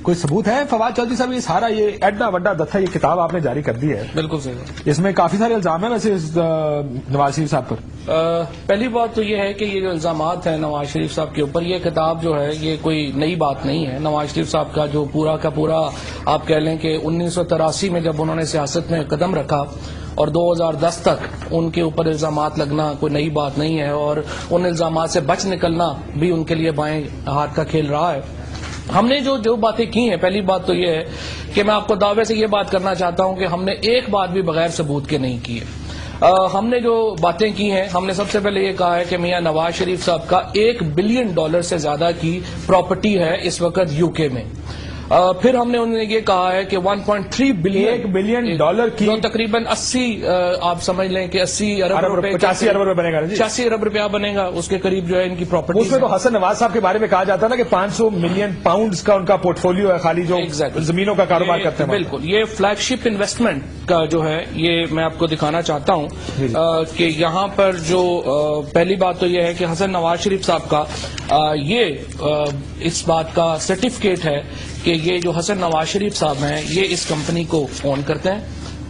کوئی ثبوت ہے فواد چودھری صاحب یہ سارا یہ ایڈنا وڈا دتھا یہ کتاب آپ نے جاری کر دی ہے؟ بالکل صحیح. اس میں کافی سارے الزام ہیں ویسے نواز شریف صاحب پر. پہلی بات تو یہ ہے کہ یہ جو الزامات ہیں نواز شریف صاحب کے اوپر، یہ کتاب جو ہے یہ کوئی نئی بات نہیں ہے. نواز شریف صاحب کا جو پورا کا پورا آپ کہہ لیں کہ 1983 میں جب انہوں نے سیاست میں قدم رکھا اور 2010 تک ان کے اوپر الزامات لگنا کوئی نئی بات نہیں ہے، اور ان الزامات سے بچ نکلنا بھی ان کے لیے بائیں ہاتھ کا کھیل رہا ہے. ہم نے جو باتیں کی ہیں، پہلی بات تو یہ ہے کہ میں آپ کو دعوے سے یہ بات کرنا چاہتا ہوں کہ ہم نے ایک بات بھی بغیر ثبوت کے نہیں کی ہے. ہم نے جو باتیں کی ہیں، ہم نے سب سے پہلے یہ کہا ہے کہ میاں نواز شریف صاحب کا $1 بلین سے زیادہ کی پراپرٹی ہے اس وقت یو کے میں. پھر ہم نے انہوں نے یہ کہا ہے کہ 1.3 بلین $1 بلین کی تقریباً 80 آپ سمجھ لیں کہ 80 ارب روپے 85 ارب روپے بنے گا، 86 ارب روپیہ بنے گا، اس کے قریب جو ہے ان کی پراپرٹی. اس میں تو حسن نواز صاحب کے بارے میں کہا جاتا ہے نا کہ 500 ملین پاؤنڈز کا ان کا پورٹ فولیو ہے خالی جو زمینوں کا کاروبار کرتے ہیں. بالکل، یہ فلیگ شپ انویسٹمنٹ کا جو ہے یہ میں آپ کو دکھانا چاہتا ہوں کہ یہاں پر جو پہلی بات تو یہ ہے کہ حسن نواز شریف صاحب کا یہ اس بات کا سرٹیفکیٹ ہے کہ یہ جو حسن نواز شریف صاحب ہیں یہ اس کمپنی کو اون کرتے ہیں.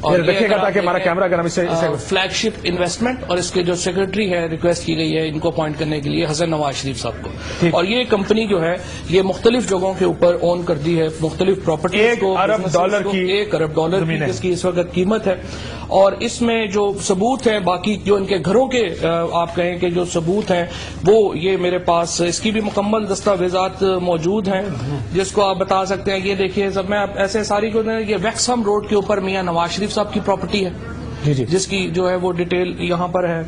اور دیکھیے گا تاکہ ہمارا کیمرہ اگر ہم اسے فلیگ شپ انویسٹمنٹ، اور اس کے جو سیکرٹری ہے ریکویسٹ کی گئی ہے ان کو اپوائنٹ کرنے کے لیے حسن نواز شریف صاحب کو. اور یہ کمپنی جو ہے یہ مختلف جگہوں کے اوپر اون کرتی ہے مختلف پراپرٹیز کو. $1 ارب کی جس کی اس وقت قیمت ہے. اور اس میں جو ثبوت ہیں باقی جو ان کے گھروں کے آپ کہیں کہ جو ثبوت ہیں وہ یہ میرے پاس اس کی بھی مکمل دستاویزات موجود ہیں جس کو آپ بتا سکتے ہیں. یہ دیکھیے سب میں ایسے ساری کو یہ ویکسہم روڈ کے اوپر میاں نواز شریف صاحب کی پراپرٹی ہے جس کی جو ہے وہ ڈیٹیل یہاں پر ہے.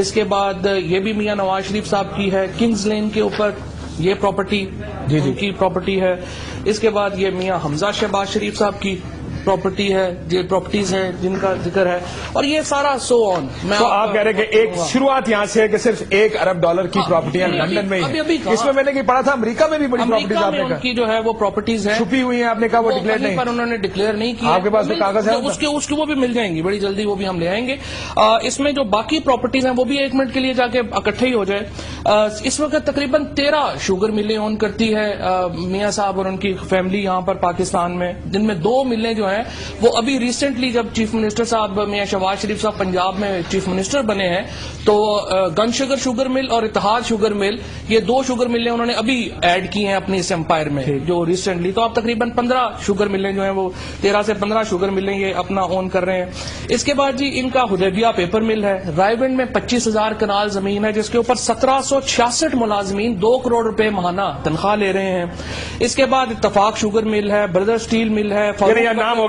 اس کے بعد یہ بھی میاں نواز شریف صاحب کی ہے کنگز لین کے اوپر یہ پراپرٹی ان کی پراپرٹی ہے. اس کے بعد یہ میاں حمزہ شہباز شریف صاحب کی پراپرٹی ہے، یہ پراپرٹیز ہیں جن کا ذکر ہے. اور یہ سارا سو آن. تو آپ کہہ رہے ہیں کہ ایک شروعات یہاں سے ہے کہ صرف $1 ارب کی پراپرٹیاں لندن میں ہی. اس میں نے پڑھا تھا امریکہ میں بھی بڑی پراپرٹیز آپ نے ان کی جو ہے وہ پراپرٹیز ہیں چھپی ہوئی ہیں، آپ نے کہا وہ ڈکلیئر نہیں، پر انہوں نے ڈکلیئر نہیں کی. آپ کے پاس کاغذ ہے اس کے وہ بھی مل جائیں گی بڑی جلدی، وہ بھی ہم لے آئیں گے. اس میں جو باقی پراپرٹیز ہیں وہ بھی 1 منٹ کے لیے جا کے اکٹھے ہی ہو جائے. اس وقت تقریباً 13 شوگر ملیں اون کرتی ہے میاں صاحب اور ان کی فیملی یہاں پر پاکستان میں، جن میں 2 ملیں جو ہیں وہ ابھی ریسنٹلی جب چیف منسٹر صاحب میاں شہباز شریف صاحب پنجاب میں چیف منسٹر بنے ہیں تو گن شوگر مل اور اتحاد شوگر مل، یہ 2 شوگر ملیں انہوں نے ابھی ایڈ کی ہیں اپنی اس امپائر میں جو ریسنٹلی. تو اب تقریباً 15 شوگر ملیں جو ہیں وہ 13 سے 15 شوگر ملیں یہ اپنا اون کر رہے ہیں. اس کے بعد جی ان کا حدیبیہ پیپر مل ہے، رائے ونڈ میں 25,000 کنال زمین ہے جس کے اوپر 1766 ملازمین 2 کروڑ روپے ماہانہ تنخواہ لے رہے ہیں. اس کے بعد اتفاق شوگر مل ہے، بردر اسٹیل مل ہے، نام ہوگا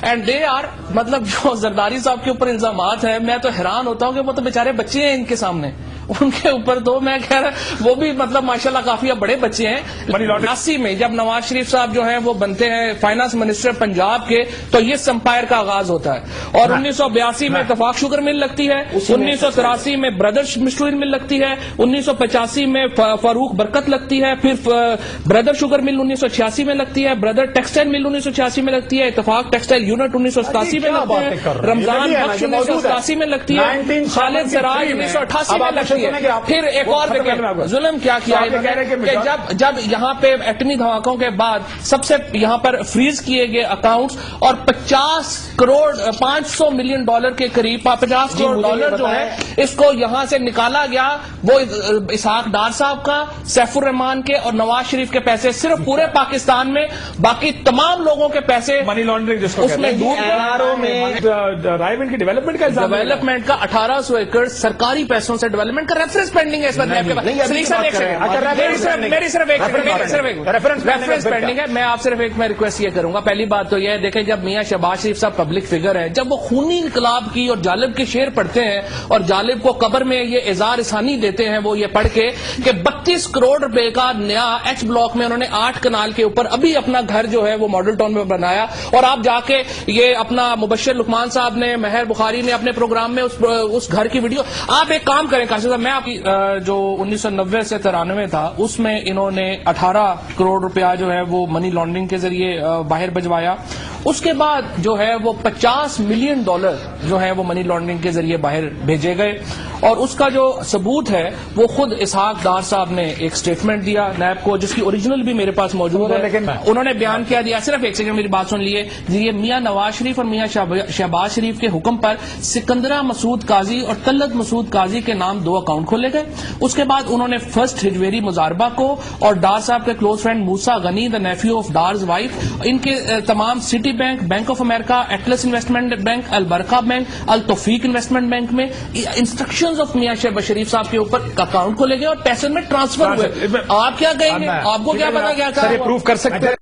اینڈ دے آر مطلب جو زرداری صاحب کے اوپر الزامات ہیں میں تو حیران ہوتا ہوں کہ وہ تو بیچارے بچے ہیں ان کے سامنے، ان کے اوپر تو میں کہہ رہا وہ بھی مطلب ماشاءاللہ کافی اب بڑے بچے ہیں. 89 میں جب نواز شریف صاحب جو ہیں وہ بنتے ہیں فائنانس منسٹر پنجاب کے تو یہ امپائر کا آغاز ہوتا ہے. اور 1982 میں اتفاق شوگر مل لگتی ہے، 1983 میں بردر مشٹوئر مل لگتی ہے، 1985 میں فاروق برکت لگتی ہے، پھر بردر شوگر مل 1986 میں لگتی ہے، بردر ٹیکسٹائل مل 1986 میں لگتی ہے، اتفاق ٹیکسٹائل یونٹ 1987 میں لگتے ہیں، رمضان بخش 1987 میں لگتی ہے، خالد سراج 1988 میں لگتی ہے. پھر ایک اور ظلم کیا کہ جب یہاں پہ ایٹمی دھماکوں کے بعد سب سے یہااں پر فریز کیے گئے اکاؤنٹس اور 50 کروڑ $500 ملین کے قریب 50 کروڑ ڈالر جو ہے اس کو یہاں سے نکالا گیا. وہ اسحاق ڈار صاحب کا، سیف الرحمان کے اور نواز شریف کے پیسے صرف پورے پاکستان میں، باقی تمام لوگوں کے پیسے منی لانڈرنگ جس کو اس میں رائے ونڈ کی ڈیولپمنٹ کا 1800 ایکڑ سرکاری پیسوں سے ڈیولپمنٹ کا ریفرنس پینڈنگ ہے. اس پر ریفرنس پینڈنگ ہے. میں آپ صرف ایک میں ریکویسٹ یہ کروں گا، پہلی بات تو یہ ہے دیکھیں جب میاں شہباز شریف صاحب پبلک فگر ہے، جب وہ خونی انقلاب کی اور جالب کے شعر پڑھتے ہیں اور جالب کو قبر میں یہ اظہار ثانی دیتے ہیں وہ یہ پڑھ کے کہ 32 کروڑ روپے کا نیا ایچ بلاک میں انہوں نے 8 کنال کے اوپر ابھی اپنا گھر جو ہے وہ ماڈل ٹاؤن میں بنایا. اور آپ جا کے یہ اپنا مبشر لقمان صاحب نے، مہر بخاری نے اپنے پروگرام میں اس گھر کی ویڈیو، آپ ایک کام کریں کاشف صاحب، میں آپ کی جو 1990 سے 93 تھا اس میں انہوں نے 18 کروڑ روپیہ جو ہے وہ منی لانڈرنگ کے ذریعے باہر بھجوایا. اس کے بعد جو ہے وہ $50 ملین جو ہیں وہ منی لانڈرنگ کے ذریعے باہر بھیجے گئے، اور اس کا جو ثبوت ہے وہ خود اسحاق ڈار صاحب نے ایک سٹیٹمنٹ دیا نیب کو، جس کی اوریجنل بھی میرے پاس موجود ہے. لیکن انہوں نے بیان کیا دیا، صرف ایک سیکنڈ میری بات سن لیے، یہ میاں نواز شریف اور میاں شہباز شریف کے حکم پر سکندرہ مسعود قاضی اور طلعت مسعود قاضی کے نام 2 اکاؤنٹ کھولے گئے. اس کے بعد انہوں نے فرسٹ ہجویری مزاربہ کو اور ڈار صاحب کے close friend Musa Ghani the nephew of Dar's wife, ان کے تمام city bank, bank of America, Atlas investment bank, Albaraka bank, Altawfiq investment bank میں انسٹرکشنز آف میاں شہباز شریف صاحب کے اوپر اکاؤنٹ کھولے گئے اور پیسے میں ٹرانسفر ہوئے. آپ کیا کہیں گے؟ آپ کو کیا پتا کیا سر یہ پروف کر سکتے ہیں؟